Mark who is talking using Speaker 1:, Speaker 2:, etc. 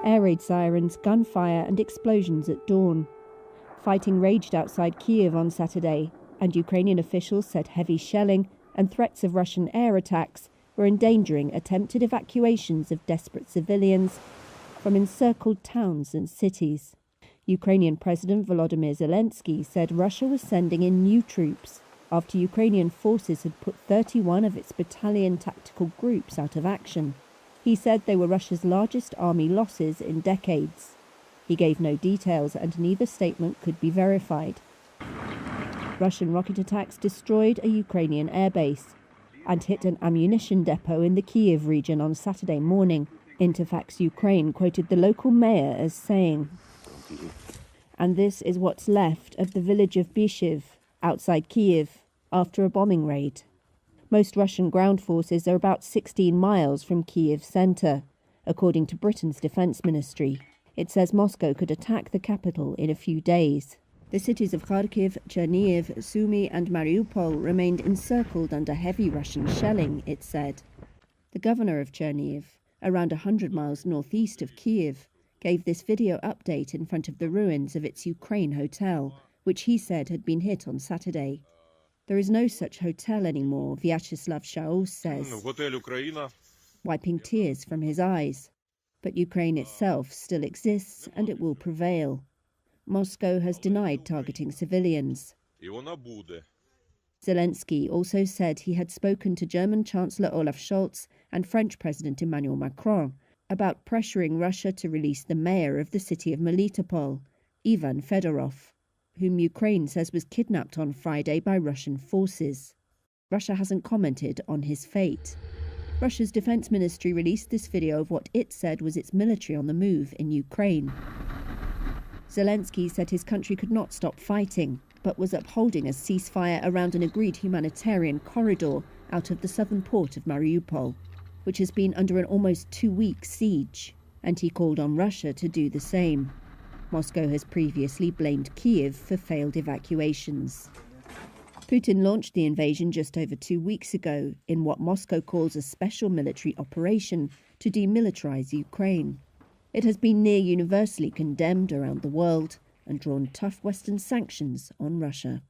Speaker 1: air raid sirens, gunfire and explosions at dawn. Fighting raged outside Kyiv on Saturday, and Ukrainian officials said heavy shelling and threats of Russian air attacks were endangering attempted evacuations of desperate civilians from encircled towns and cities. Ukrainian President Volodymyr Zelensky said Russia was sending in new troops after Ukrainian forces had put 31 of its battalion tactical groups out of action. He said they were Russia's largest army losses in decades. He gave no details, and neither statement could be verified. Russian rocket attacks destroyed a Ukrainian airbase and hit an ammunition depot in the Kyiv region on Saturday morning. Interfax Ukraine quoted the local mayor as saying, "And this is what's left of the village of Bishiv, outside Kyiv, after a bombing raid." Most Russian ground forces are about 16 miles from Kyiv's centre, according to Britain's defence ministry. It says Moscow could attack the capital in a few days. The cities of Kharkiv, Chernihiv, Sumy and Mariupol remained encircled under heavy Russian shelling, it said. The governor of Chernihiv, around 100 miles northeast of Kyiv, gave this video update in front of the ruins of its Ukraine hotel, which he said had been hit on Saturday. There is no such hotel anymore, Vyacheslav Shaus says, wiping tears from his eyes. But Ukraine itself still exists, and it will prevail. Moscow has denied targeting civilians. Zelensky also said he had spoken to German Chancellor Olaf Scholz and French President Emmanuel Macron about pressuring Russia to release the mayor of the city of Melitopol, Ivan Fedorov, whom Ukraine says was kidnapped on Friday by Russian forces. Russia hasn't commented on his fate. Russia's defense ministry released this video of what it said was its military on the move in Ukraine. Zelensky said his country could not stop fighting, but was upholding a ceasefire around an agreed humanitarian corridor out of the southern port of Mariupol, which has been under an almost 2-week siege, and he called on Russia to do the same. Moscow has previously blamed Kyiv for failed evacuations. Putin launched the invasion just over 2 weeks ago in what Moscow calls a special military operation to demilitarize Ukraine. It has been near universally condemned around the world and drawn tough Western sanctions on Russia.